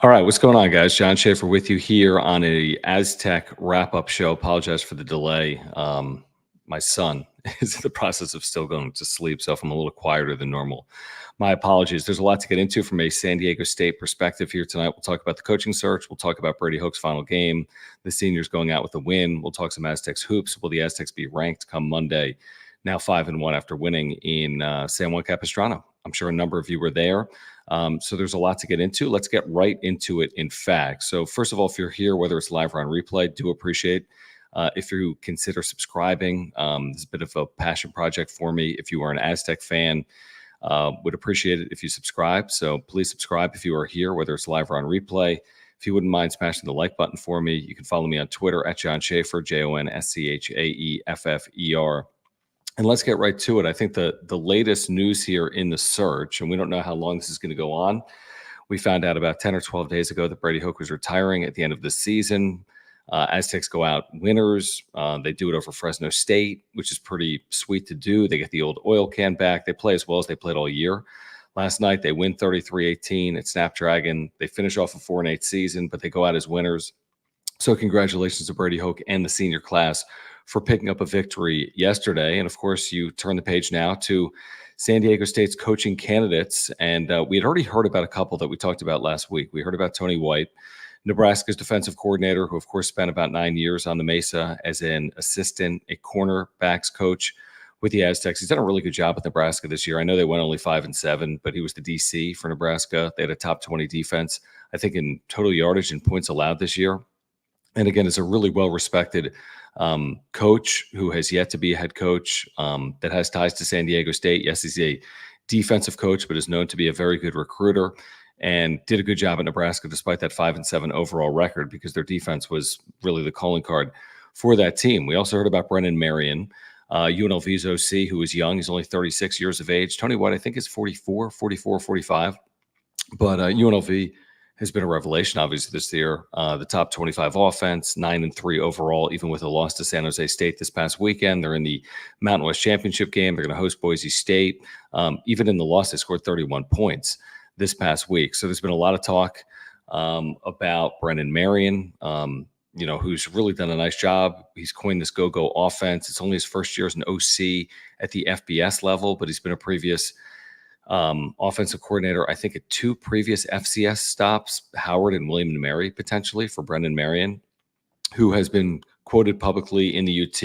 All right, what's going on, guys? John Schaefer with you here on a Aztec wrap-up show. Apologize for the delay. My son is in the process of still going to sleep, so if I'm a little quieter than normal, my apologies. There's a lot to get into from a San Diego State perspective here tonight. We'll talk about the coaching search. We'll talk about Brady Hoke's final game, the seniors going out with a win. We'll talk some Aztecs hoops. Will the Aztecs be ranked come Monday? Now 5-1 after winning in San Juan Capistrano. I'm sure a number of you were there. So there's a lot to get into. Let's get right into it, in fact. So first of all, if you're here, whether it's live or on replay, do appreciate if you consider subscribing. This is a bit of a passion project for me. If you are an Aztec fan, would appreciate it if you subscribe. So please subscribe if you are here, whether it's live or on replay. If you wouldn't mind smashing the like button for me, you can follow me on Twitter at John Schaefer, JONSCHAEFFER. And let's get right to it. I think the latest news here in the search, and we don't know how long this is going to go on. We found out about 10 or 12 days ago that Brady Hoke was retiring at the end of the season. Aztecs go out winners. They do it over Fresno State, which is pretty sweet to do. They get the old oil can back. They play as well as they played all year. Last night, they win 33-18 at Snapdragon. They finish off a 4-8 season, but they go out as winners. So congratulations to Brady Hoke and the senior class for picking up a victory yesterday. And of course, you turn the page now to San Diego State's coaching candidates. And we had already heard about a couple that we talked about last week. We heard about Tony White, Nebraska's defensive coordinator, who of course spent about 9 years on the Mesa as an assistant, a cornerbacks coach with the Aztecs. He's done a really good job with Nebraska this year. I know they went only 5-7, but he was the DC for Nebraska. They had a top 20 defense, I think, in total yardage and points allowed this year. And again, is a really well-respected coach who has yet to be a head coach that has ties to San Diego State. Yes, he's a defensive coach, but is known to be a very good recruiter and did a good job at Nebraska despite that 5-7 overall record because their defense was really the calling card for that team. We also heard about Brennan Marion, UNLV's OC, who is young. He's only 36 years of age. Tony White, I think, is 44, 45. But UNLV has been a revelation, obviously, this year. The top 25 offense, 9-3 overall, even with a loss to San Jose State this past weekend. They're in the Mountain West Championship game. They're going to host Boise State. Even in the loss, they scored 31 points this past week. So there's been a lot of talk about Brennan Marion, who's really done a nice job. He's coined this go-go offense. It's only his first year as an OC at the FBS level, but he's been a previous offensive coordinator, I think, at 2 previous FCS stops, Howard and William & Mary, potentially, for Brendan Marion, who has been quoted publicly in the UT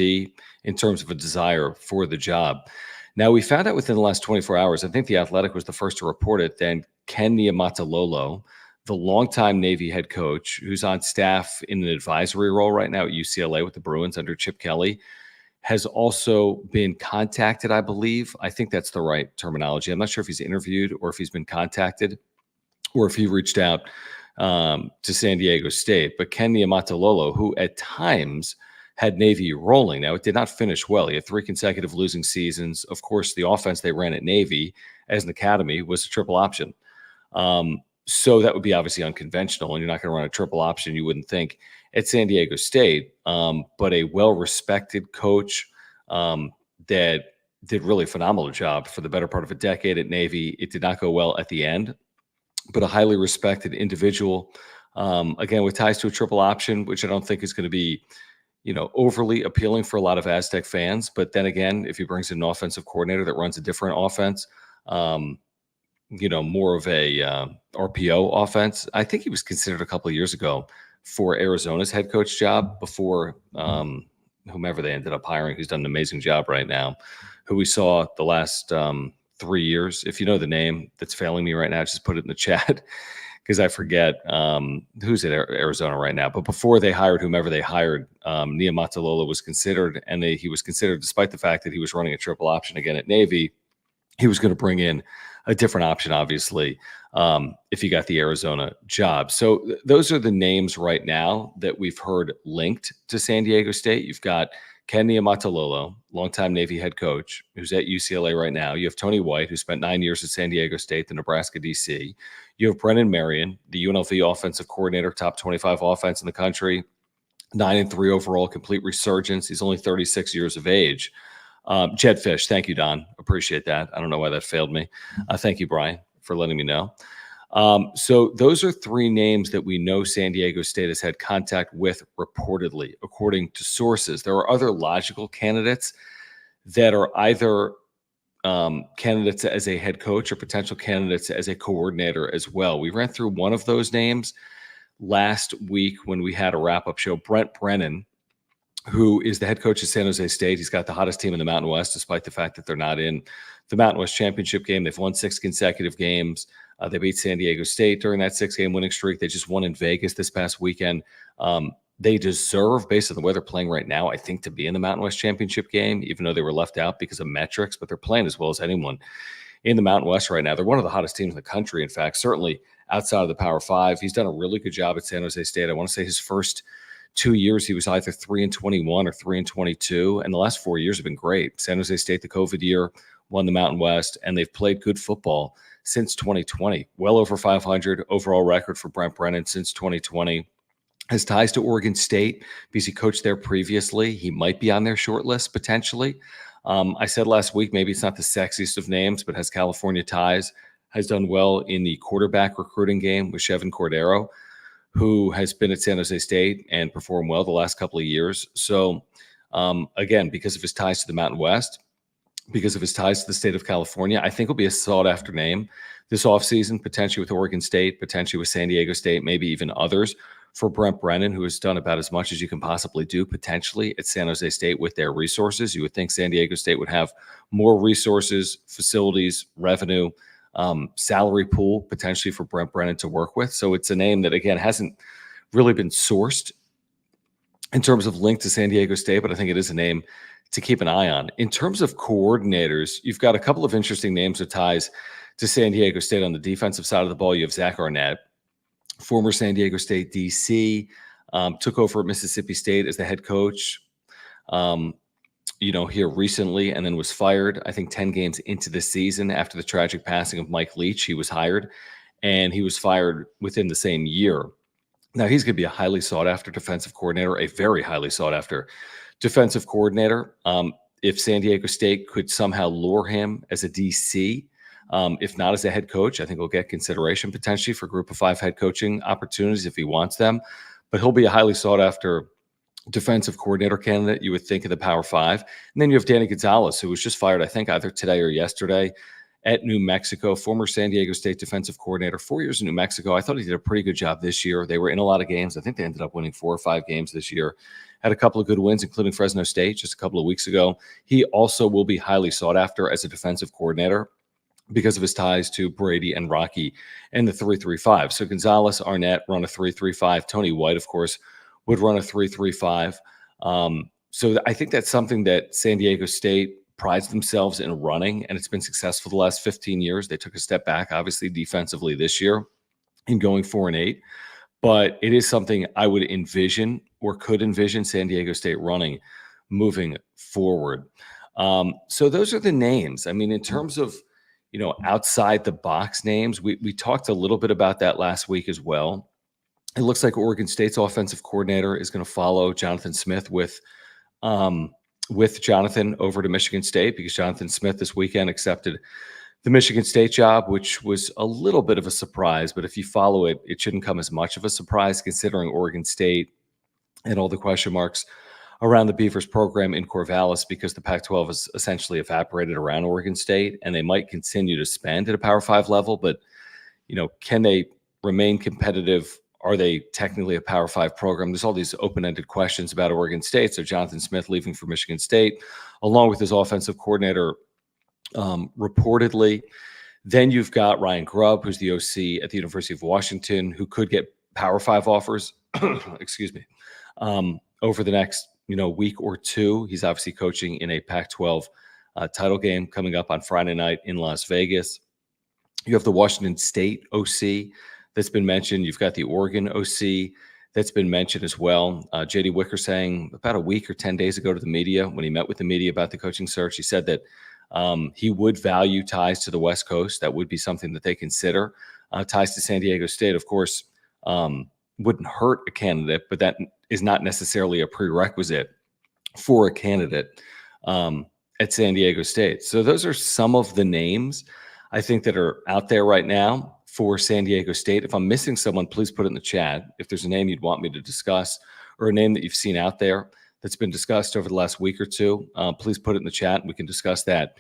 in terms of a desire for the job. Now, we found out within the last 24 hours, I think The Athletic was the first to report it, then Ken Niumatalolo, the longtime Navy head coach, who's on staff in an advisory role right now at UCLA with the Bruins under Chip Kelly, has also been contacted, I believe. I think that's the right terminology. I'm not sure if he's interviewed or if he's been contacted or if he reached out to San Diego State. But Ken Niumatalolo, who at times had Navy rolling. Now, it did not finish well. He had 3 consecutive losing seasons. Of course, the offense they ran at Navy as an academy was a triple option. So that would be obviously unconventional, and you're not going to run a triple option, you wouldn't think, at San Diego State. But a well-respected coach that did really a phenomenal job for the better part of a decade at Navy. It did not go well at the end, but a highly respected individual, again, with ties to a triple option, which I don't think is going to be, overly appealing for a lot of Aztec fans. But then again, if he brings in an offensive coordinator that runs a different offense, more of a RPO offense. I think he was considered a couple of years ago for Arizona's head coach job before whomever they ended up hiring, who's done an amazing job right now, who we saw the last 3 years. If you know the name that's failing me right now, just put it in the chat because I forget who's at Arizona right now. But before they hired whomever they hired, Niumatalolo was considered, and he was considered despite the fact that he was running a triple option again at Navy. He was going to bring in a different option, obviously, if he got the Arizona job. So those are the names right now that we've heard linked to San Diego State. You've got Ken Niumatalolo, longtime Navy head coach, who's at UCLA right now. You have Tony White, who spent 9 years at San Diego State, the Nebraska DC. You have Brennan Marion, the UNLV offensive coordinator, top 25 offense in the country, 9-3 overall, complete resurgence. He's only 36 years of age. Jed Fish, thank you, Don. Appreciate that. I don't know why that failed me. Thank you, Brian, for letting me know. So those are three names that we know San Diego State has had contact with reportedly, according to sources. There are other logical candidates that are either candidates as a head coach or potential candidates as a coordinator as well. We ran through one of those names last week when we had a wrap-up show. Brent Brennan, who is the head coach of San Jose State. He's got the hottest team in the Mountain West, despite the fact that they're not in the Mountain West championship game. They've won 6 consecutive games. They beat San Diego State during that 6-game winning streak. They just won in Vegas this past weekend. They deserve, based on the way they're playing right now, I think, to be in the Mountain West championship game, even though they were left out because of metrics, but they're playing as well as anyone in the Mountain West right now. They're one of the hottest teams in the country, in fact, certainly outside of the Power Five. He's done a really good job at San Jose State. I want to say his first 2 years, he was either 3-21 or 3-22, and the last 4 years have been great. San Jose State, the COVID year, won the Mountain West, and they've played good football since 2020. Well over 500 overall record for Brent Brennan since 2020. Has ties to Oregon State because he coached there previously. He might be on their short list potentially. I said last week, maybe it's not the sexiest of names, but has California ties, has done well in the quarterback recruiting game with Chevin Cordero, who has been at San Jose State and performed well the last couple of years. So again, because of his ties to the Mountain West, because of his ties to the state of California, I think will be a sought-after name this offseason, potentially with Oregon State, potentially with San Diego State, maybe even others, for Brent Brennan, who has done about as much as you can possibly do potentially at San Jose State with their resources. You would think San Diego State would have more resources, facilities, revenue, salary pool potentially for Brent Brennan to work with. So it's a name that, again, hasn't really been sourced in terms of link to San Diego State, but I think it is a name to keep an eye on. In terms of coordinators, you've got a couple of interesting names with ties to San Diego State on the defensive side of the ball. You have Zach Arnett, former San Diego State DC, took over at Mississippi State as the head coach, here recently, and then was fired, I think 10 games into the season after the tragic passing of Mike Leach. He was hired, and he was fired within the same year. Now, he's going to be a highly sought-after defensive coordinator, a very highly sought-after defensive coordinator. If San Diego State could somehow lure him as a DC, if not as a head coach, I think he'll get consideration potentially for Group of 5 head coaching opportunities if he wants them. But he'll be a highly sought-after defensive coordinator candidate, you would think, of the Power 5. And then you have Danny Gonzalez, who was just fired, I think, either today or yesterday at New Mexico, former San Diego State defensive coordinator, 4 years in New Mexico. I thought he did a pretty good job this year. They were in a lot of games. I think they ended up winning 4 or 5 games this year. Had a couple of good wins, including Fresno State just a couple of weeks ago. He also will be highly sought after as a defensive coordinator because of his ties to Brady and Rocky and the 3-3-5. So Gonzalez, Arnett run a 3-3-5. Tony White, of course, would run a 3-3-5. So I think that's something that San Diego State prides themselves in running, and it's been successful the last 15 years. They took a step back, obviously, defensively this year in going 4-8. But it is something I would envision or could envision San Diego State running moving forward. So those are the names. I mean, in terms of, outside the box names, we talked a little bit about that last week as well. It looks like Oregon State's offensive coordinator is going to follow Jonathan Smith with Jonathan over to Michigan State, because Jonathan Smith this weekend accepted the Michigan State job, which was a little bit of a surprise. But if you follow it, it shouldn't come as much of a surprise considering Oregon State and all the question marks around the Beavers program in Corvallis, because the Pac-12 has essentially evaporated around Oregon State, and they might continue to spend at a Power 5 level. But, can they remain competitive? Are they technically a Power 5 program? There's all these open-ended questions about Oregon State. So Jonathan Smith leaving for Michigan State, along with his offensive coordinator, reportedly. Then you've got Ryan Grubb, who's the OC at the University of Washington, who could get Power 5 offers, excuse me, over the next week or two. He's obviously coaching in a Pac-12 title game coming up on Friday night in Las Vegas. You have the Washington State OC that's been mentioned. You've got the Oregon OC that's been mentioned as well. J.D. Wicker saying about a week or 10 days ago to the media, when he met with the media about the coaching search, he said that he would value ties to the West Coast. That would be something that they consider. Ties to San Diego State, of course, wouldn't hurt a candidate, but that is not necessarily a prerequisite for a candidate at San Diego State. So those are some of the names I think that are out there right now for San Diego State. If I'm missing someone, please put it in the chat. If there's a name you'd want me to discuss or a name that you've seen out there that's been discussed over the last week or two, please put it in the chat and we can discuss that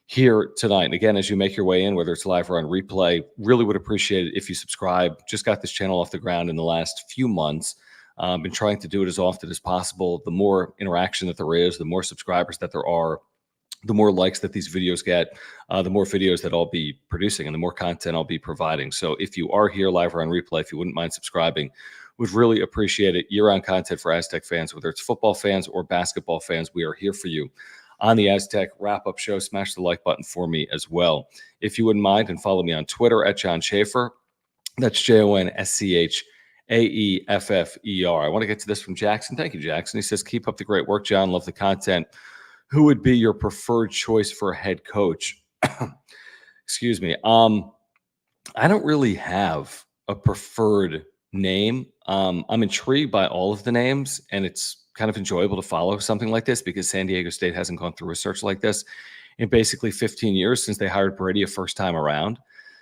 here tonight. And again, as you make your way in, whether it's live or on replay, really would appreciate it if you subscribe. Just got this channel off the ground in the last few months. Been trying to do it as often as possible. The more interaction that there is, the more subscribers that there are, the more likes that these videos get, the more videos that I'll be producing and the more content I'll be providing. So if you are here live or on replay, if you wouldn't mind subscribing, would really appreciate it. Year-round content for Aztec fans, whether it's football fans or basketball fans, we are here for you on the Aztec wrap-up show. Smash the like button for me as well, if you wouldn't mind, and follow me on Twitter at John Schaefer. That's JONSCHAEFFER. I want to get to this from Jackson. Thank you, Jackson. He says, keep up the great work, John. Love the content. Who would be your preferred choice for a head coach? Excuse me. I don't really have a preferred name. I'm intrigued by all of the names, and it's kind of enjoyable to follow something like this because San Diego State hasn't gone through a search like this in basically 15 years since they hired Brady a first time around.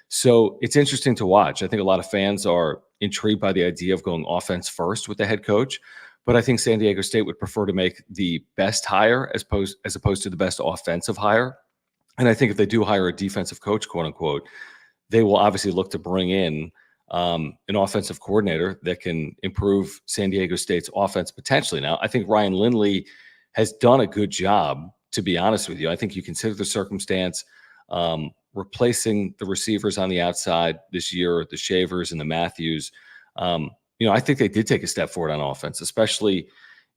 So it's interesting to watch. I think a lot of fans are intrigued by the idea of going offense first with the head coach. But I think San Diego State would prefer to make the best hire as opposed to the best offensive hire. And I think if they do hire a defensive coach, quote unquote, they will obviously look to bring in an offensive coordinator that can improve San Diego State's offense potentially. Now, I think Ryan Lindley has done a good job, to be honest with you. I think you consider the circumstance, replacing the receivers on the outside this year, the Shavers and the Matthews. I think they did take a step forward on offense, especially,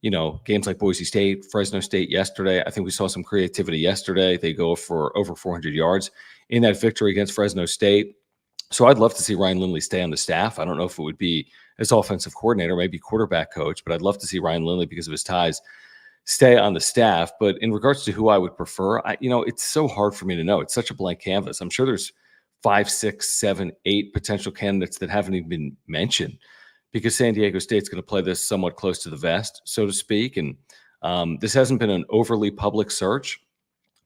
games like Boise State, Fresno State yesterday. I think we saw some creativity yesterday. They go for over 400 yards in that victory against Fresno State. So I'd love to see Ryan Lindley stay on the staff. I don't know if it would be as offensive coordinator, maybe quarterback coach, but I'd love to see Ryan Lindley, because of his ties, stay on the staff. But in regards to who I would prefer, it's so hard for me to know. It's such a blank canvas. I'm sure there's 5, 6, 7, 8 potential candidates that haven't even been mentioned, because San Diego State's going to play this somewhat close to the vest, so to speak. And this hasn't been an overly public search.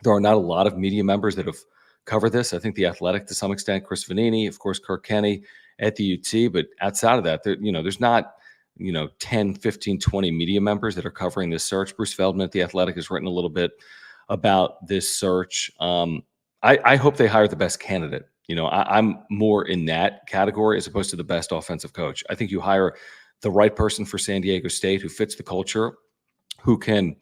There are not a lot of media members that have covered this. I think The Athletic to some extent, Chris Vanini, of course, Kirk Kenney at the UT. But outside of that, there's not 10, 15, 20 media members that are covering this search. Bruce Feldman at The Athletic has written a little bit about this search. I hope they hire the best candidate. I'm more in that category as opposed to the best offensive coach. I think you hire the right person for San Diego State who fits the culture, who can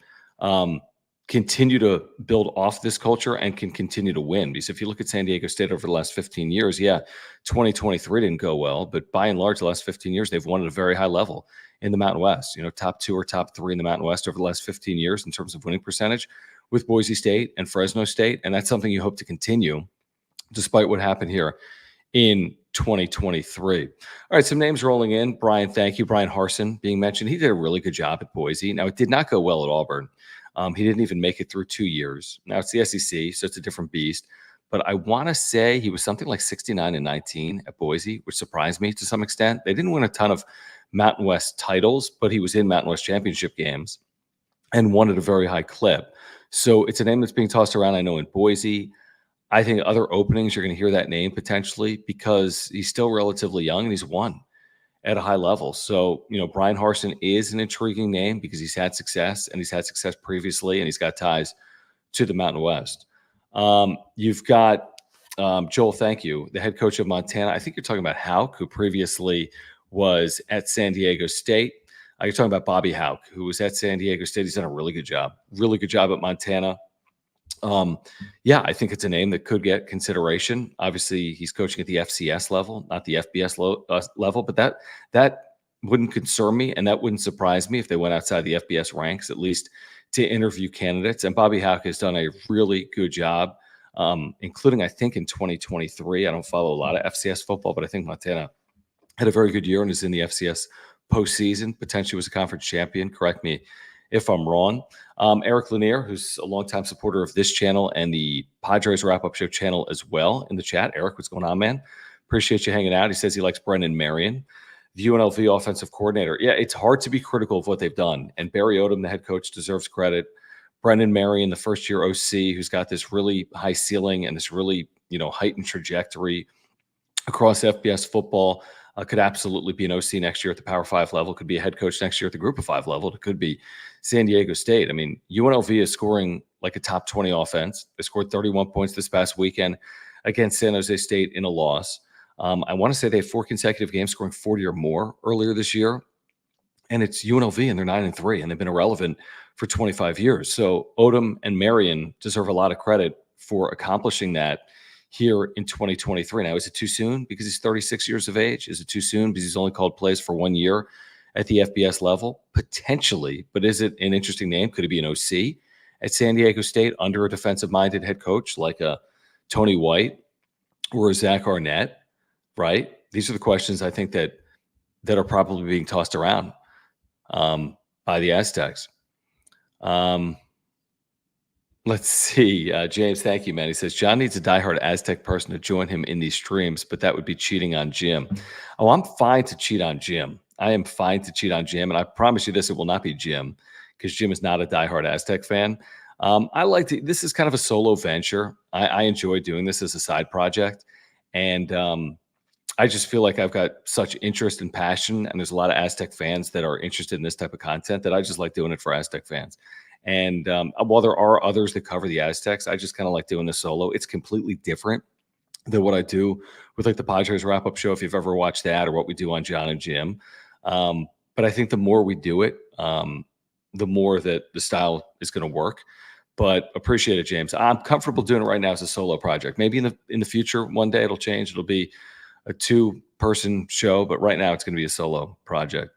continue to build off this culture and can continue to win. Because if you look at San Diego State over the last 15 years, 2023 didn't go well, but by and large, the last 15 years, they've won at a very high level in the Mountain West. Top 2 or top 3 in the Mountain West over the last 15 years in terms of winning percentage with Boise State and Fresno State. And that's something you hope to continue despite what happened here in 2023. All right, some names rolling in. Brian, thank you. Brian Harsin being mentioned. He did a really good job at Boise. Now, it did not go well at Auburn. He didn't even make it through 2 years. Now, it's the SEC, so it's a different beast. But I want to say he was something like 69-19 at Boise, which surprised me to some extent. They didn't win a ton of Mountain West titles, but he was in Mountain West championship games and won at a very high clip. So it's a name that's being tossed around, I know, in Boise. I think other openings, you're going to hear that name potentially because he's still relatively young and he's won at a high level. So, Brian Harsin is an intriguing name because he's had success, and he's had success previously, and he's got ties to the Mountain West. You've got Joel, thank you, the head coach of Montana. I think you're talking about Hoke, who previously was at San Diego State. You're talking about Bobby Hoke, who was at San Diego State. He's done a really good job at Montana. I think it's a name that could get consideration. Obviously, he's coaching at the FCS level, not the FBS level, but that wouldn't concern me, and that wouldn't surprise me if they went outside the FBS ranks, at least to interview candidates. And Bobby Hoke has done a really good job, including, I think, in 2023. I don't follow a lot of FCS football, but I think Montana had a very good year and is in the FCS postseason, potentially was a conference champion. Correct me if I'm wrong. Eric Lanier, who's a longtime supporter of this channel and the Padres Wrap-Up Show channel as well, in the chat. Eric, what's going on, man? Appreciate you hanging out. He says he likes Brendan Marion, the UNLV offensive coordinator. Yeah, it's hard to be critical of what they've done. And Barry Odom, the head coach, deserves credit. Brendan Marion, the first-year OC, who's got this really high ceiling and this really, heightened trajectory. across FBS football. Could absolutely be an OC next year at the Power 5 level, could be a head coach next year at the Group of 5 level. It could be San Diego State. I mean, UNLV is scoring like a top 20 offense. They scored 31 points this past weekend against San Jose State in a loss. I want to say they have 4 consecutive games scoring 40 or more earlier this year. And it's UNLV, and they're 9-3, and they've been irrelevant for 25 years. So Odom and Marion deserve a lot of credit for accomplishing that here in 2023. Now, is it too soon because he's 36 years of age? Is it too soon because he's only called plays for 1 year at the FBS level? Potentially, but is it an interesting name? Could it be an OC at San Diego State under a defensive-minded head coach like a Tony White or a Zach Arnett, right? These are the questions I think that are probably being tossed around by the Aztecs. Let's see. James, thank you, man. He says, John needs a diehard Aztec person to join him in these streams, but that would be cheating on Jim. Oh, I'm fine to cheat on Jim. I am fine to cheat on Jim. And I promise you this, it will not be Jim, because Jim is not a diehard Aztec fan. This is kind of a solo venture. I enjoy doing this as a side project. And I just feel like I've got such interest and passion, and there's a lot of Aztec fans that are interested in this type of content that I just like doing it for Aztec fans. And while there are others that cover the Aztecs, I just kind of like doing this solo. It's completely different than what I do with like the Padres wrap-up show, if you've ever watched that, or what we do on John and Jim. But I think the more we do it, the more that the style is going to work. But appreciate it, James. I'm comfortable doing it right now as a solo project. Maybe in the future, one day it'll change. It'll be a 2-person show, but right now it's going to be a solo project.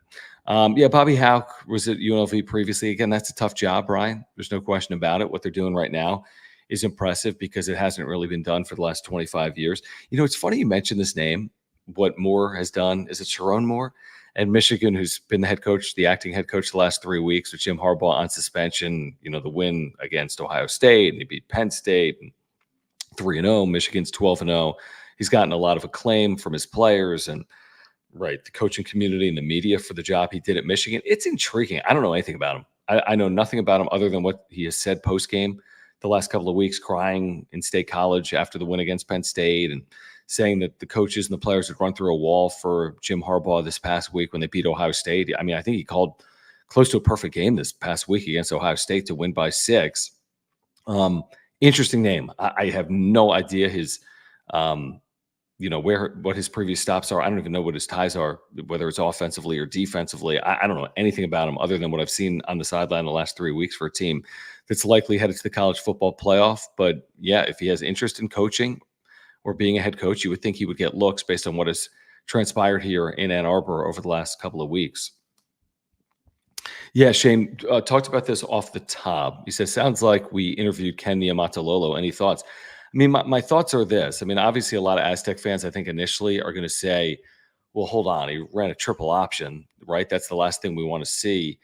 Bobby Hoke was at UNLV previously. Again, that's a tough job, Brian. There's no question about it. What they're doing right now is impressive because it hasn't really been done for the last 25 years. You know, it's funny you mentioned this name. What Moore has done, is it Sharon Moore at Michigan, who's been the head coach, the acting head coach the last 3 weeks with Jim Harbaugh on suspension. You know, the win against Ohio State, and he beat Penn State, and 3-0. Michigan's 12-0. He's gotten a lot of acclaim from his players and the coaching community and the media for the job he did at Michigan. It's intriguing. I don't know anything about him. I know nothing about him other than what he has said post-game the last couple of weeks, crying in State College after the win against Penn State and saying that the coaches and the players had run through a wall for Jim Harbaugh this past week when they beat Ohio State. I mean, I think he called close to a perfect game this past week against Ohio State to win by 6. Interesting name. I have no idea his what his previous stops are. I don't even know what his ties are, whether it's offensively or defensively. I don't know anything about him other than what I've seen on the sideline the last 3 weeks for a team that's likely headed to the college football playoff. But yeah, if he has interest in coaching or being a head coach, you would think he would get looks based on what has transpired here in Ann Arbor over the last couple of weeks. Yeah, Shane talked about this off the top. He says, sounds like we interviewed Ken Niumatalolo. Any thoughts? I mean, my thoughts are this. I mean, obviously, a lot of Aztec fans, I think, initially are going to say, well, hold on. He ran a triple option, right? That's the last thing we want to see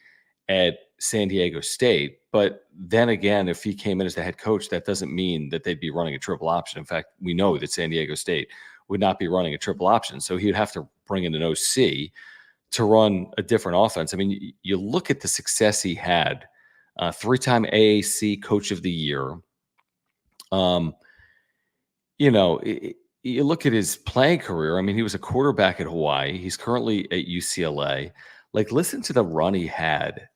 at San Diego State. But then again, if he came in as the head coach, that doesn't mean that they'd be running a triple option. In fact, we know that San Diego State would not be running a triple option. So he'd have to bring in an OC to run a different offense. I mean, you look at the success he had, 3-time AAC Coach of the Year. You look at his playing career. I mean, he was a quarterback at Hawaii. He's currently at UCLA. Like, listen to the run he had.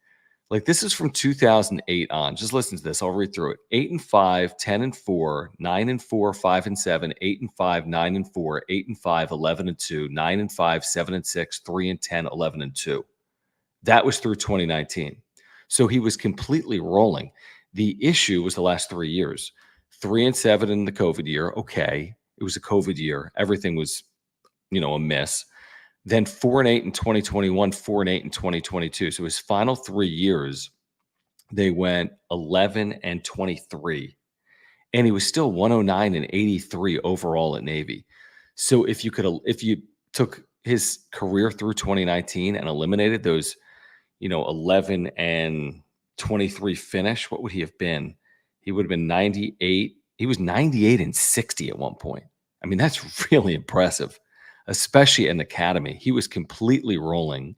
Like, this is from 2008 on. Just listen to this. I'll read through it. 8-5, 10-4, 9-4, 5-7, 8-5, 9-4, 8-5, 11-2, 9-5, 7-6, 3-10, 11-2. That was through 2019. So he was completely rolling. The issue was the last 3 years. 3-7 in the COVID year. Okay. It was a COVID year. Everything was, a miss. Then 4-8 in 2021, 4-8 in 2022. So his final 3 years, they went 11-23. And he was still 109-83 overall at Navy. So if you took his career through 2019 and eliminated those, 11-23 finish, what would he have been? He would have been 98. He was 98-60 at one point. I mean, that's really impressive, especially in the academy. He was completely rolling.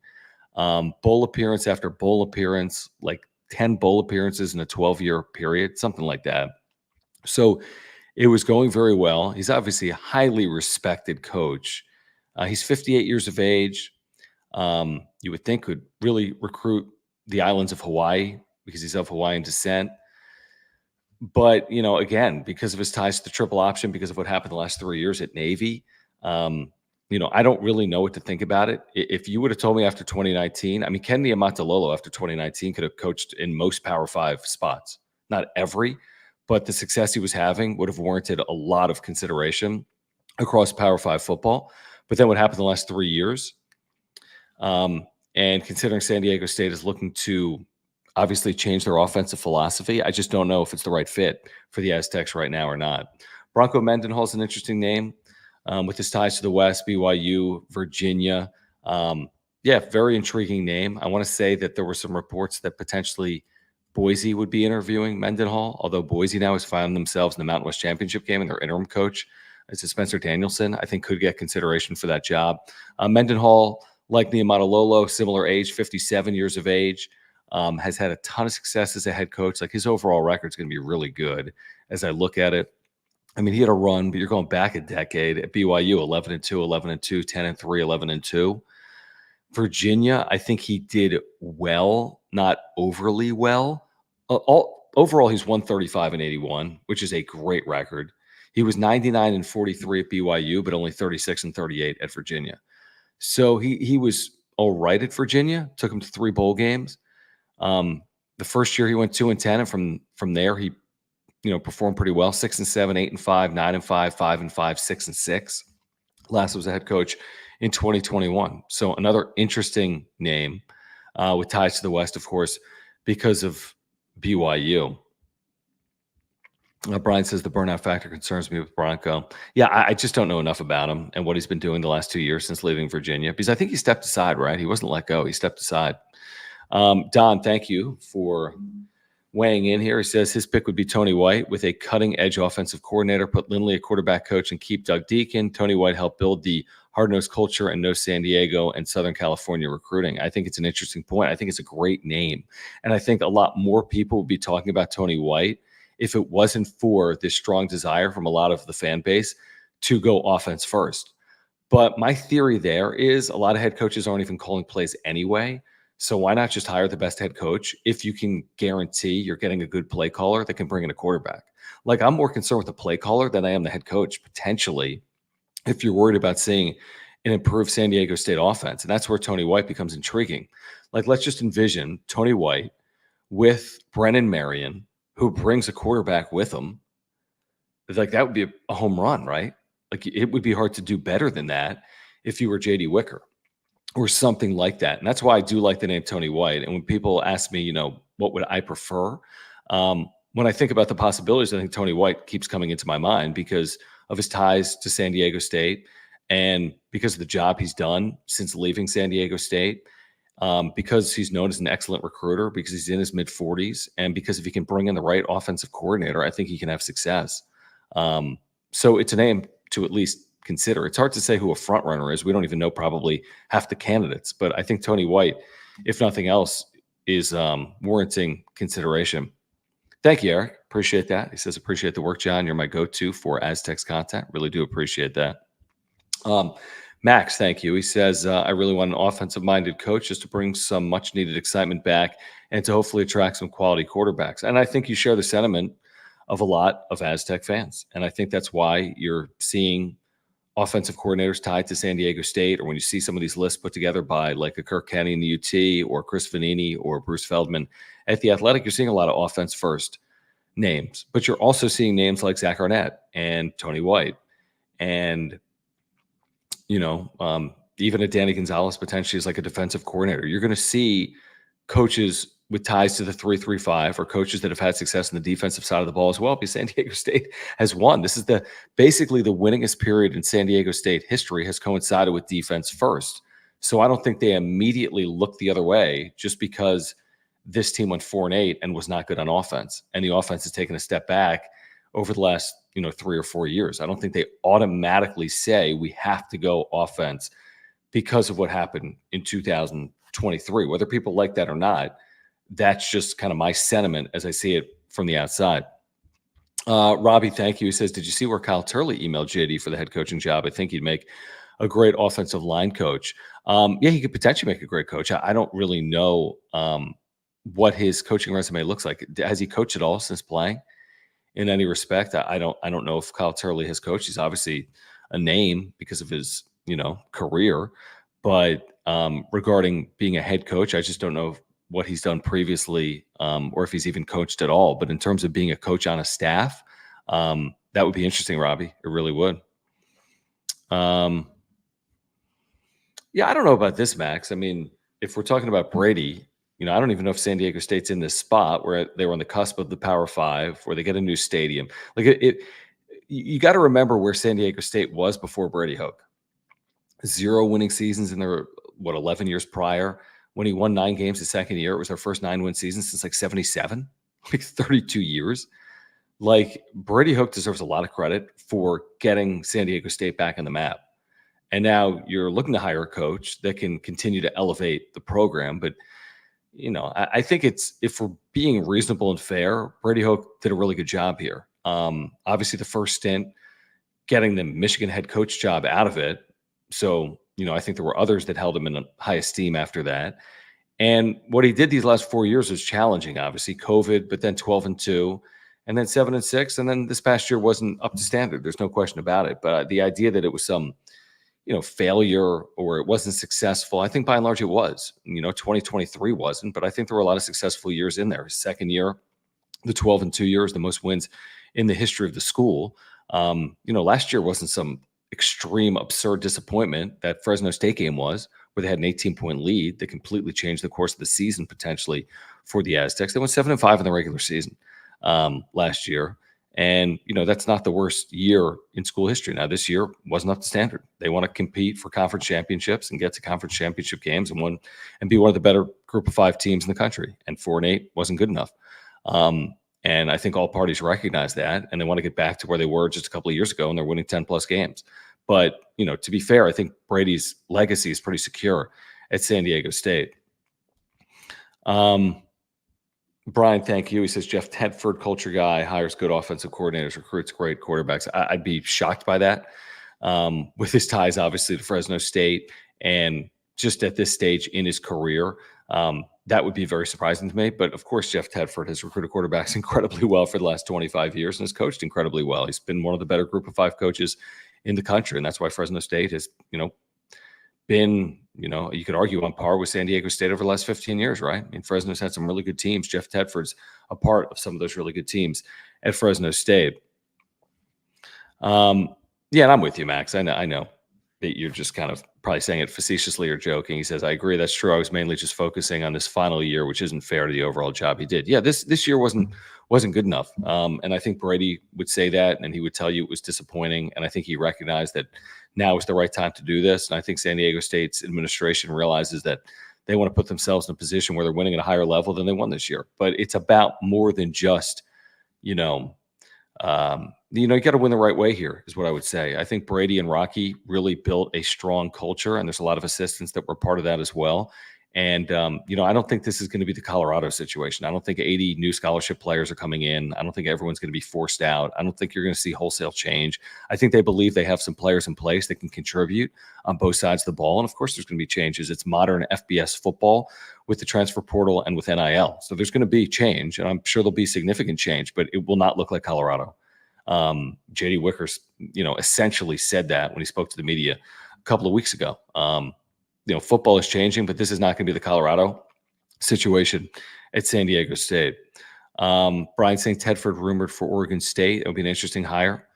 Bowl appearance after bowl appearance, like 10 bowl appearances in a 12-year period, something like that. So It was going very well. He's obviously a highly respected coach. He's 58 years of age. You would think could really recruit the islands of Hawaii because he's of Hawaiian descent. But, again, because of his ties to the triple option, because of what happened the last 3 years at Navy, um, I don't really know what to think about it. If you would have told me after 2019, I mean, Ken Niumatalolo after 2019 could have coached in most Power 5 spots. Not every, but the success he was having would have warranted a lot of consideration across Power 5 football. But then what happened the last 3 years, and considering San Diego State is looking to obviously change their offensive philosophy, I just don't know if it's the right fit for the Aztecs right now or not. Bronco Mendenhall is an interesting name with his ties to the West, BYU, Virginia. Yeah, very intriguing name. I want to say that there were some reports that potentially Boise would be interviewing Mendenhall, although Boise now has found themselves in the Mountain West Championship game, and their interim coach is Spencer Danielson. I think could get consideration for that job. Mendenhall, like Niumatalolo, similar age, 57 years of age, has had a ton of success as a head coach. Like his overall record is going to be really good as I look at it. I mean, he had a run, but you're going back a decade at BYU, 11-2, 11-2, 10-3, 11-2. Virginia, I think he did well, not overly well. Overall, he's 135-81, which is a great record. He was 99-43 at BYU, but only 36-38 at Virginia. So he was all right at Virginia. Took him to 3 bowl games. The first year he went 2-10, and from there he performed pretty well. 6-7, 8-5, 9-5, 5-5, 6-6. Last was a head coach in 2021. So another interesting name with ties to the West, of course, because of BYU. Brian says the burnout factor concerns me with Bronco. Yeah, I just don't know enough about him and what he's been doing the last 2 years since leaving Virginia, because I think he stepped aside, right? He wasn't let go. He stepped aside. Don, thank you for weighing in here. He says his pick would be Tony White with a cutting-edge offensive coordinator, put Lindley a quarterback coach, and keep Doug Deacon. Tony White helped build the hard-nosed culture and know San Diego and Southern California recruiting. I think it's an interesting point. I think it's a great name. And I think a lot more people would be talking about Tony White if it wasn't for this strong desire from a lot of the fan base to go offense first. But my theory there is a lot of head coaches aren't even calling plays anyway. So why not just hire the best head coach if you can guarantee you're getting a good play caller that can bring in a quarterback? Like, I'm more concerned with the play caller than I am the head coach, potentially, if you're worried about seeing an improved San Diego State offense. And that's where Tony White becomes intriguing. Like, let's just envision Tony White with Brennan Marion, who brings a quarterback with him. Like, that would be a home run, right? Like, it would be hard to do better than that if you were J.D. Wicker or something like that. And that's why I do like the name Tony White. And when people ask me, what would I prefer? When I think about the possibilities, I think Tony White keeps coming into my mind because of his ties to San Diego State and because of the job he's done since leaving San Diego State, because he's known as an excellent recruiter, because he's in his mid-40s, and because if he can bring in the right offensive coordinator, I think he can have success. So it's a name to at least consider. It's hard to say who a front runner is. We don't even know probably half the candidates, but I think Tony White, if nothing else, is warranting consideration. Thank you, Eric. Appreciate that. He says, appreciate the work, John. You're my go-to for Aztecs content. Really do appreciate that. Max, thank you. He says, I really want an offensive-minded coach just to bring some much-needed excitement back and to hopefully attract some quality quarterbacks. And I think you share the sentiment of a lot of Aztec fans. And I think that's why you're seeing offensive coordinators tied to San Diego State, or when you see some of these lists put together by like a Kirk Kenney in the UT or Chris Vanini or Bruce Feldman at the Athletic, you're seeing a lot of offense first names, but you're also seeing names like Zach Arnett and Tony White and, even a Danny Gonzalez potentially is like a defensive coordinator. You're going to see coaches with ties to the 3-3-5 or coaches that have had success in the defensive side of the ball as well, because San Diego State has won. This is basically the winningest period in San Diego State history has coincided with defense first. So I don't think they immediately look the other way just because this team went 4-8 and was not good on offense. And the offense has taken a step back over the last, 3 or 4 years. I don't think they automatically say we have to go offense because of what happened in 2023, whether people like that or not. That's just kind of my sentiment as I see it from the outside. Robbie, thank you. He says, did you see where Kyle Turley emailed JD for the head coaching job? I think he'd make a great offensive line coach. Yeah, he could potentially make a great coach. I don't really know what his coaching resume looks like. Has he coached at all since playing in any respect? I don't know if Kyle Turley has coached. He's obviously a name because of his, career. But regarding being a head coach, I just don't know what he's done previously, or if he's even coached at all. But in terms of being a coach on a staff, that would be interesting, Robbie. It really would. Yeah, I don't know about this, Max. I mean, if we're talking about Brady, I don't even know if San Diego State's in this spot where they were on the cusp of the Power Five, where they get a new stadium. Like you got to remember where San Diego State was before Brady Hoke. 0 winning seasons in their 11 years prior. When he won 9 games the second year, it was their first 9-win season since like 77, like 32 years. Like Brady Hoke deserves a lot of credit for getting San Diego State back on the map. And now you're looking to hire a coach that can continue to elevate the program. But, I think if we're being reasonable and fair, Brady Hoke did a really good job here. Obviously, the first stint, getting the Michigan head coach job out of it. So, I think there were others that held him in high esteem after that. And what he did these last 4 years was challenging, obviously, COVID, but then 12-2, and then 7-6. And then this past year wasn't up to standard. There's no question about it. But the idea that it was some failure or it wasn't successful, I think by and large it was. 2023 wasn't, but I think there were a lot of successful years in there. His second year, the 12-2 years, the most wins in the history of the school. Last year wasn't some extreme, absurd disappointment that Fresno State game was, where they had an 18-point lead that completely changed the course of the season potentially for the Aztecs. They went 7-5 in the regular season last year. And, that's not the worst year in school history. Now, this year wasn't up to standard. They want to compete for conference championships and get to conference championship games and be one of the better group of 5 teams in the country. And 4-8 wasn't good enough. And I think all parties recognize that, and they want to get back to where they were just a couple of years ago, and they're winning 10-plus games. But, to be fair, I think Brady's legacy is pretty secure at San Diego State. Brian, thank you. He says, Jeff Tedford, culture guy, hires good offensive coordinators, recruits great quarterbacks. I'd be shocked by that with his ties, obviously, to Fresno State. And just at this stage in his career, that would be very surprising to me. But, of course, Jeff Tedford has recruited quarterbacks incredibly well for the last 25 years and has coached incredibly well. He's been one of the better group of 5 coaches in the country. And that's why Fresno State has, been, you could argue on par with San Diego State over the last 15 years, right? I mean, Fresno's had some really good teams. Jeff Tedford's a part of some of those really good teams at Fresno State. Yeah, and I'm with you, Max. I know that you're just kind of probably saying it facetiously or joking. He says, I agree. That's true. I was mainly just focusing on this final year, which isn't fair to the overall job he did. Yeah, this year wasn't good enough. And I think Brady would say that, and he would tell you it was disappointing. And I think he recognized that now is the right time to do this. And I think San Diego State's administration realizes that they want to put themselves in a position where they're winning at a higher level than they won this year. But it's about more than just, you got to win the right way here, is what I would say. I think Brady and Rocky really built a strong culture, and there's a lot of assistants that were part of that as well. And, I don't think this is going to be the Colorado situation. I don't think 80 new scholarship players are coming in. I don't think everyone's going to be forced out. I don't think you're going to see wholesale change. I think they believe they have some players in place that can contribute on both sides of the ball. And of course, there's going to be changes. It's modern FBS football with the transfer portal and with NIL. So there's going to be change, and I'm sure there'll be significant change, but it will not look like Colorado. JD Wickers, essentially said that when he spoke to the media a couple of weeks ago. Football is changing, but this is not going to be the Colorado situation at San Diego State. Brian saying Tedford rumored for Oregon State. It would be an interesting hire.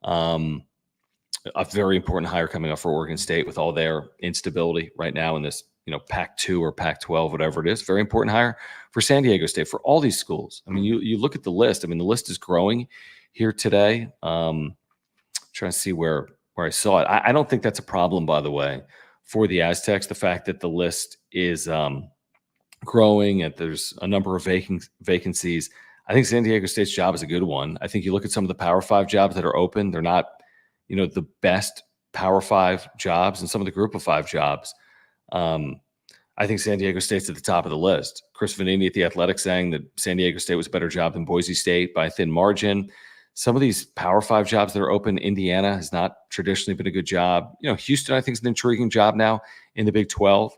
A very important hire coming up for Oregon State with all their instability right now in this, Pac-2 or Pac-12, whatever it is. Very important hire for San Diego State, for all these schools. I mean, you look at the list. I mean, the list is growing here today. Trying to see where I saw it. I don't think that's a problem, by the way, for the Aztecs. The fact that the list is growing and there's a number of vacancies. I think San Diego State's job is a good one. I think you look at some of the Power 5 jobs that are open. They're not, the best Power 5 jobs, and some of the Group of 5 jobs. I think San Diego State's at the top of the list. Chris Vanini at The Athletic saying that San Diego State was a better job than Boise State by a thin margin. Some of these Power 5 jobs that are open, Indiana has not traditionally been a good job. Houston, I think, is an intriguing job now in the Big 12.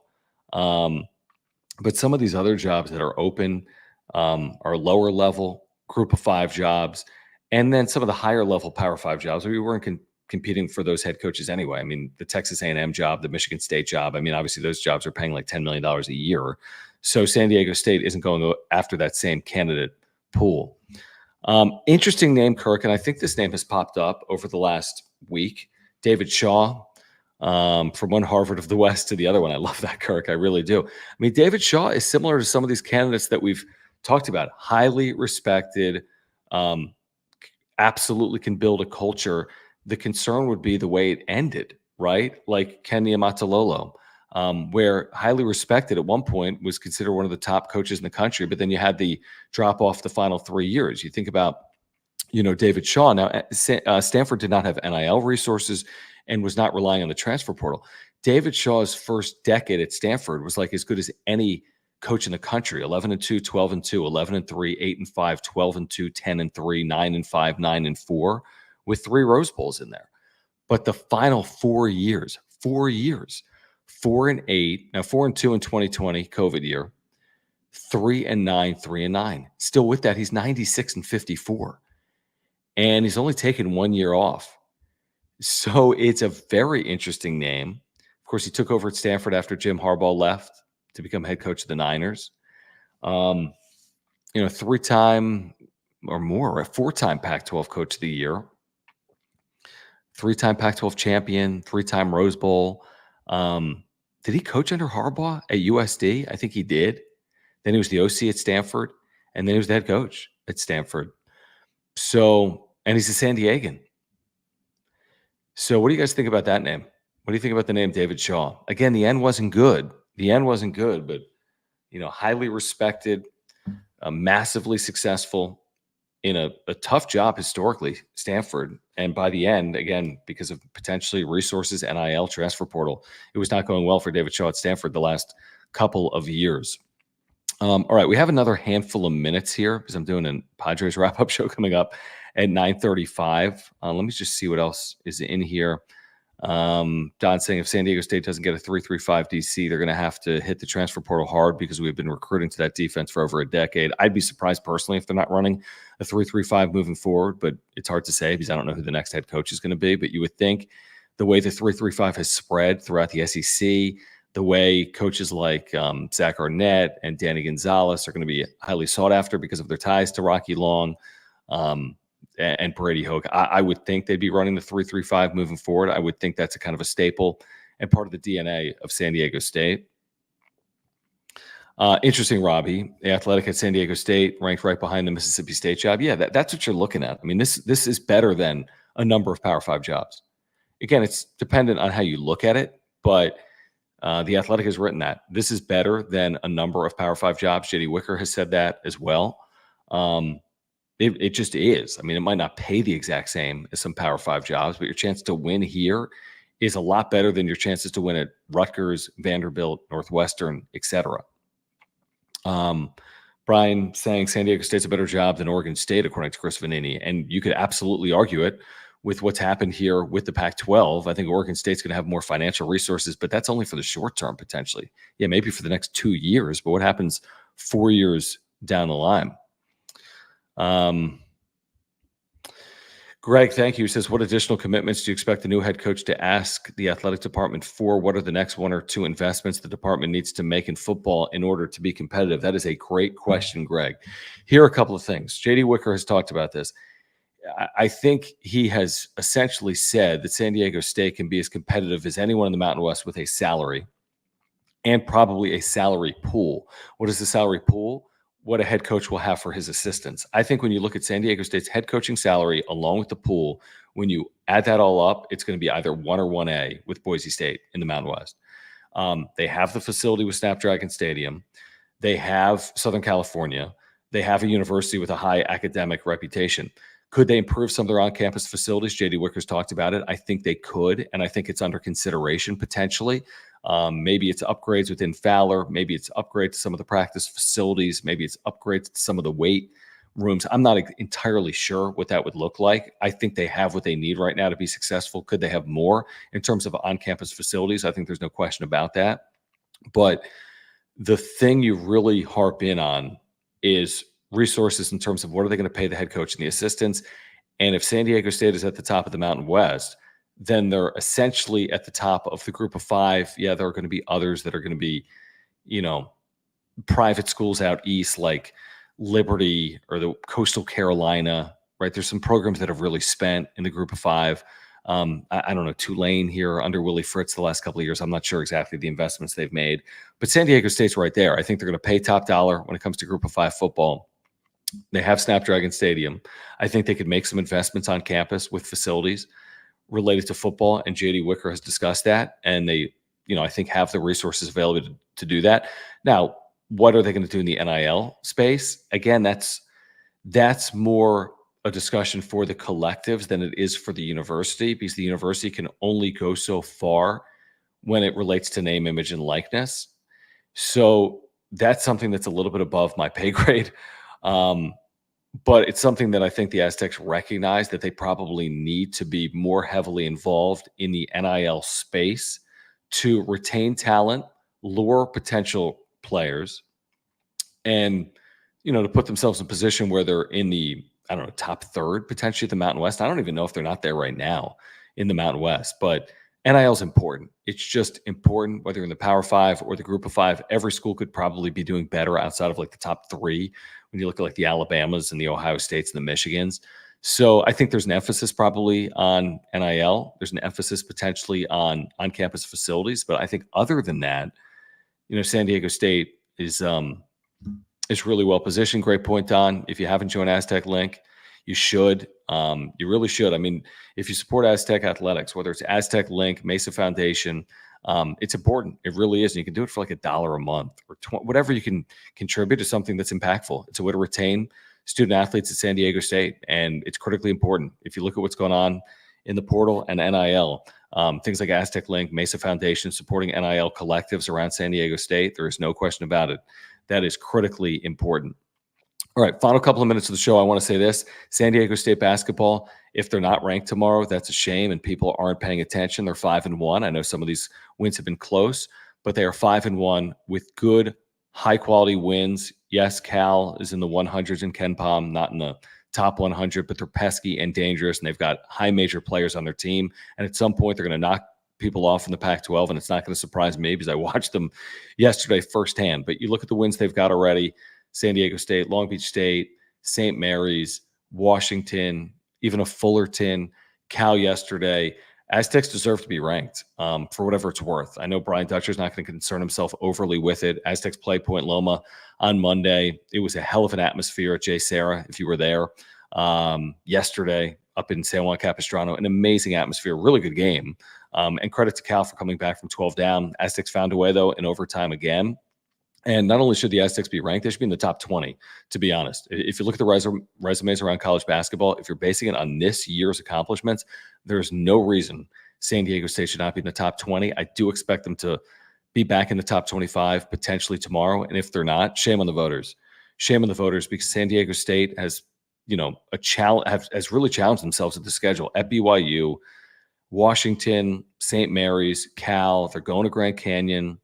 But some of these other jobs that are open are lower level group of 5 jobs. And then some of the higher level Power 5 jobs, we weren't competing for those head coaches anyway. I mean, the Texas A&M job, the Michigan State job, I mean, obviously those jobs are paying like $10 million a year. So San Diego State isn't going after that same candidate pool. Interesting name, Kirk, and I think this name has popped up over the last week. David Shaw, from one Harvard of the West to the other one. I love that, Kirk. I really do. I mean, David Shaw is similar to some of these candidates that we've talked about. Highly respected, absolutely can build a culture. The concern would be the way it ended, right? Like Ken Niumatalolo, where highly respected at one point, was considered one of the top coaches in the country, but then you had the drop off the final 3 years. You think about, David Shaw. Now, Stanford did not have NIL resources and was not relying on the transfer portal. David Shaw's first decade at Stanford was like as good as any coach in the country. 11-2, 12-2, 11-3, 8-5, 12-2, 10-3, 9-5, 9-4, with 3 Rose Bowls in there. But the final 4 years, 4-8, now 4-2 in 2020, COVID year, 3-9, 3-9. Still with that, he's 96-54. And he's only taken 1 year off. So it's a very interesting name. Of course, he took over at Stanford after Jim Harbaugh left to become head coach of the Niners. 3-time or more, a 4-time Pac-12 coach of the year, 3-time Pac-12 champion, 3-time Rose Bowl. Did he coach under Harbaugh at USD? I think he did. Then he was the OC at Stanford, and then he was the head coach at Stanford. So, and he's a San Diegan. So what do you guys think about that name? What do you think about the name David Shaw? Again, the end wasn't good. But, highly respected, massively successful in a tough job historically, Stanford. And by the end, again, because of potentially resources, NIL, transfer portal, it was not going well for David Shaw at Stanford the last couple of years. All right, we have another handful of minutes here because I'm doing a Padres wrap-up show coming up at 9:35. Let me just see what else is in here. Don saying if San Diego State doesn't get a 3.35 DC, they're going to have to hit the transfer portal hard because we've been recruiting to that defense for over a decade. I'd be surprised personally if they're not running a 3.35 moving forward, but it's hard to say because I don't know who the next head coach is going to be. But you would think the way the 3.35 has spread throughout the SEC, the way coaches like Zach Arnett and Danny Gonzalez are going to be highly sought after because of their ties to Rocky Long and Brady Hoke. I would think they'd be running the 3.35 moving forward. I would think that's a kind of a staple and part of the DNA of San Diego State. Interesting, Robbie. The Athletic at San Diego State ranked right behind the Mississippi State job. Yeah, that's what you're looking at. I mean, this is better than a number of Power 5 jobs. Again, it's dependent on how you look at it, but the Athletic has written that. This is better than a number of Power 5 jobs. J.D. Wicker has said that as well. It just is. I mean, it might not pay the exact same as some Power 5 jobs, but your chance to win here is a lot better than your chances to win at Rutgers, Vanderbilt, Northwestern, etc. Brian saying San Diego State's a better job than Oregon State, according to Chris Vanini. And you could absolutely argue it with what's happened here with the Pac-12. I think Oregon State's going to have more financial resources, but that's only for the short term, potentially. Yeah, maybe for the next 2 years, but what happens 4 years down the line? Greg, thank you. He says, what additional commitments do you expect the new head coach to ask the athletic department for? What are the next 1 or 2 investments the department needs to make in football in order to be competitive? That is a great question, Greg. Here are a couple of things. J.D. Wicker has talked about this. I think he has essentially said that San Diego State can be as competitive as anyone in the Mountain West with a salary and probably a salary pool. What is the salary pool? What a head coach will have for his assistants. I think when you look at San Diego State's head coaching salary along with the pool, when you add that all up, it's going to be either 1 or 1A with Boise State in the Mountain West. They have the facility with Snapdragon Stadium. They have Southern California. They have a university with a high academic reputation. Could they improve some of their on-campus facilities? J.D. Wicker's talked about it. I think they could, and I think it's under consideration potentially. Maybe it's upgrades within Fowler. Maybe it's upgrade to some of the practice facilities. Maybe it's upgrades to some of the weight rooms. I'm not entirely sure what that would look like. I think they have what they need right now to be successful. Could they have more in terms of on-campus facilities? I think there's no question about that. But the thing you really harp in on is resources in terms of what are they going to pay the head coach and the assistants. And if San Diego State is at the top of the Mountain West, then they're essentially at the top of the group of five. Yeah, there are going to be others that are going to be, you know, private schools out east like Liberty or the Coastal Carolina, right? There's some programs that have really spent in the group of five. I don't know, Tulane here under Willie Fritz the last couple of years. I'm not sure exactly the investments they've made, but San Diego State's right there. I think they're going to pay top dollar when it comes to group of five football. They have Snapdragon Stadium. I think they could make some investments on campus with facilities related to football, and JD Wicker has discussed that, and they, I think have the resources available to do that. Now, what are they going to do in the NIL space? Again, that's more a discussion for the collectives than it is for the university, because the university can only go so far when it relates to name, image, and likeness. So that's something that's a little bit above my pay grade. But it's something that I think the Aztecs recognize that they probably need to be more heavily involved in the NIL space to retain talent, lure potential players, and, to put themselves in a position where they're in the, I don't know, top third, potentially the Mountain West. I don't even know if they're not there right now in the Mountain West, but NIL is important. It's just important whether you're in the Power Five or the Group of Five. Every school could probably be doing better outside of like the top three when you look at like the Alabamas and the Ohio States and the Michigans. So I think there's an emphasis probably on NIL. There's an emphasis potentially on campus facilities. But I think other than that, San Diego State is really well positioned. Great point, Don. If you haven't joined Aztec Link, you should. You really should. I mean, if you support Aztec athletics, whether it's Aztec Link, Mesa Foundation, it's important. It really is. And you can do it for like $1 a month or whatever you can contribute to something that's impactful. It's a way to retain student athletes at San Diego State, and it's critically important. If you look at what's going on in the portal and NIL, things like Aztec Link, Mesa Foundation, supporting NIL collectives around San Diego State, there is no question about it. That is critically important. All right, final couple of minutes of the show. I want to say this. San Diego State basketball, if they're not ranked tomorrow, that's a shame, and people aren't paying attention. They're 5-1. I know some of these wins have been close, but they are 5-1 with good, high-quality wins. Yes, Cal is in the 100s in KenPom, not in the top 100, but they're pesky and dangerous, and they've got high major players on their team. And at some point, they're going to knock people off in the Pac-12, and it's not going to surprise me because I watched them yesterday firsthand. But you look at the wins they've got already: San Diego State, Long Beach State, St. Mary's, Washington, even a Fullerton, Cal yesterday. Aztecs deserve to be ranked for whatever it's worth. I know Brian Dutcher's not going to concern himself overly with it. Aztecs play Point Loma on Monday. It was a hell of an atmosphere at J. Sarah, if you were there yesterday up in San Juan Capistrano. An amazing atmosphere, really good game. And credit to Cal for coming back from 12 down. Aztecs found a way, though, in overtime again. And not only should the Aztecs be ranked, they should be in the top 20, to be honest. If you look at the resumes around college basketball, if you're basing it on this year's accomplishments, there's no reason San Diego State should not be in the top 20. I do expect them to be back in the top 25 potentially tomorrow. And if they're not, shame on the voters. Shame on the voters, because San Diego State has, has really challenged themselves at the schedule at BYU, Washington, St. Mary's, Cal. They're going to Grand Canyon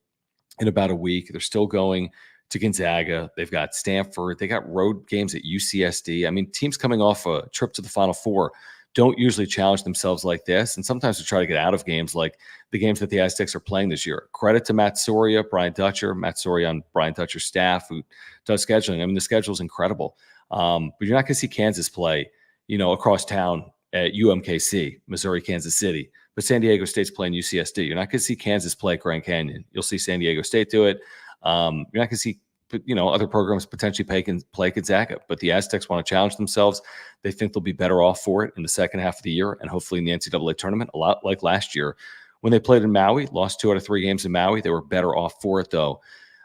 in about a week. They're still going to Gonzaga. They've got Stanford. They got road games at UCSD. I mean, teams coming off a trip to the Final Four don't usually challenge themselves like this. And sometimes they try to get out of games like the games that the Aztecs are playing this year. Credit to Matt Soria, Brian Dutcher, Matt Soria on Brian Dutcher's staff who does scheduling. I mean, the schedule is incredible. But you're not going to see Kansas play, across town at UMKC, Missouri, Kansas City. But San Diego State's playing UCSD. You're not going to see Kansas play at Grand Canyon. You'll see San Diego State do it. You're not going to see, other programs potentially play Gonzaga. But the Aztecs want to challenge themselves. They think they'll be better off for it in the second half of the year and hopefully in the NCAA tournament, a lot like last year. When they played in Maui, lost 2 out of 3 games in Maui. They were better off for it, though,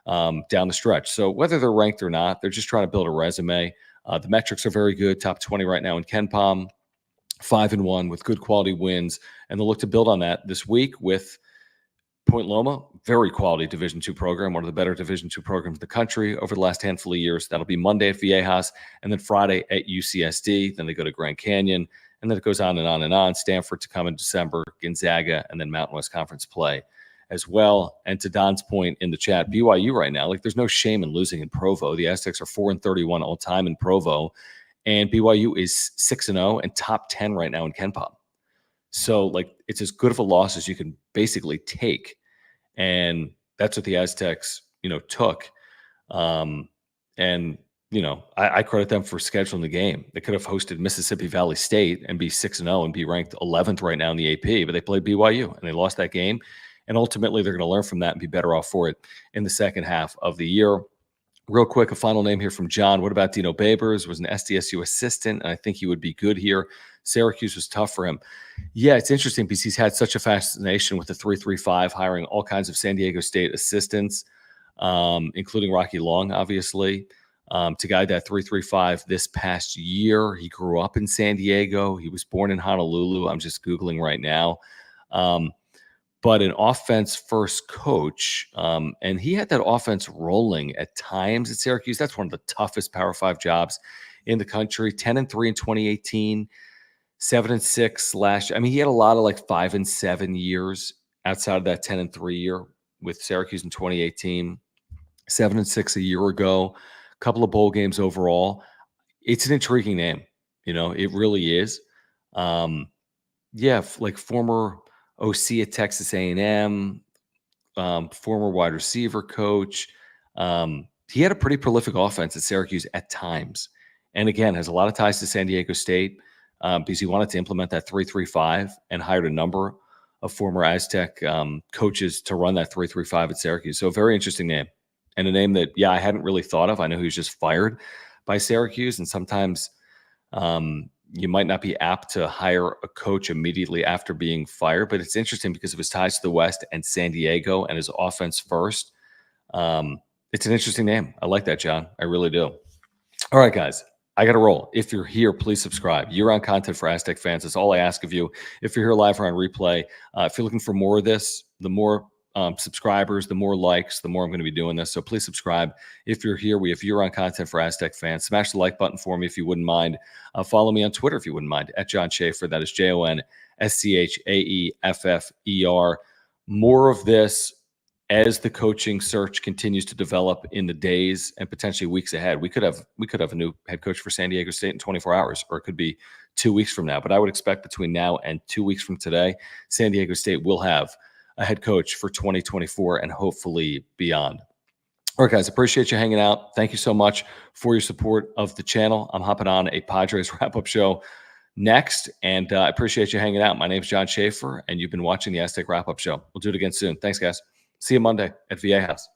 down the stretch. So whether they're ranked or not, they're just trying to build a resume. The metrics are very good. Top 20 right now in KenPom. 5-1 with good quality wins, and they'll look to build on that this week with Point Loma, very quality Division II program, one of the better Division II programs in the country over the last handful of years. That'll be Monday at Viejas, and then Friday at UCSD. Then they go to Grand Canyon, and then it goes on and on and on. Stanford to come in December, Gonzaga, and then Mountain West Conference play as well. And to Don's point in the chat, BYU right now, like there's no shame in losing in Provo. The Aztecs are 4-31 all time in Provo, and BYU is 6-0 and top 10 right now in KenPom. So like it's as good of a loss as you can basically take. And that's what the Aztecs, took. And, I credit them for scheduling the game. They could have hosted Mississippi Valley State and be 6-0 and be ranked 11th right now in the AP, but they played BYU and they lost that game. And ultimately they're going to learn from that and be better off for it in the second half of the year. Real quick, a final name here from John. What about Dino Babers? Was an SDSU assistant, and I think he would be good here. Syracuse was tough for him. Yeah, it's interesting because he's had such a fascination with the 3-3-5, hiring all kinds of San Diego State assistants, including Rocky Long, obviously, to guide that 3-3-5 this past year. He grew up in San Diego. He was born in Honolulu. I'm just Googling right now. But an offense-first coach, and he had that offense rolling at times at Syracuse. That's one of the toughest Power 5 jobs in the country. 10-3 in 2018, 7-6 last year. I mean, he had a lot of like 5-7 years outside of that 10-3 year with Syracuse in 2018, 7-6 a year ago, a couple of bowl games overall. It's an intriguing name, it really is. Like former OC at Texas A&M, former wide receiver coach. He had a pretty prolific offense at Syracuse at times. And again, has a lot of ties to San Diego State because he wanted to implement that 3-3-5 and hired a number of former Aztec coaches to run that 3-3-5 at Syracuse. So a very interesting name, and a name that, I hadn't really thought of. I know he was just fired by Syracuse, and sometimes you might not be apt to hire a coach immediately after being fired, but it's interesting because of his ties to the West and San Diego and his offense first. It's an interesting name. I like that, John. I really do. All right, guys, I got to roll. If you're here, please subscribe. Year-round content for Aztec fans. That's all I ask of you. If you're here live or on replay, if you're looking for more of this, the more subscribers, the more likes, the more I'm going to be doing this. So please subscribe. If you're here, we have year-round content for Aztec fans. Smash the like button for me if you wouldn't mind. Follow me on Twitter if you wouldn't mind, at John Schaefer. That is JONSCHAEFFER. More of this as the coaching search continues to develop in the days and potentially weeks ahead. We could have a new head coach for San Diego State in 24 hours, or it could be 2 weeks from now. But I would expect between now and 2 weeks from today, San Diego State will have a head coach for 2024 and hopefully beyond. All right, guys, appreciate you hanging out. Thank you so much for your support of the channel. I'm hopping on a Padres wrap-up show next, and I appreciate you hanging out. My name is John Schaefer, and you've been watching the Aztec wrap-up show. We'll do it again soon. Thanks, guys. See you Monday at VA House.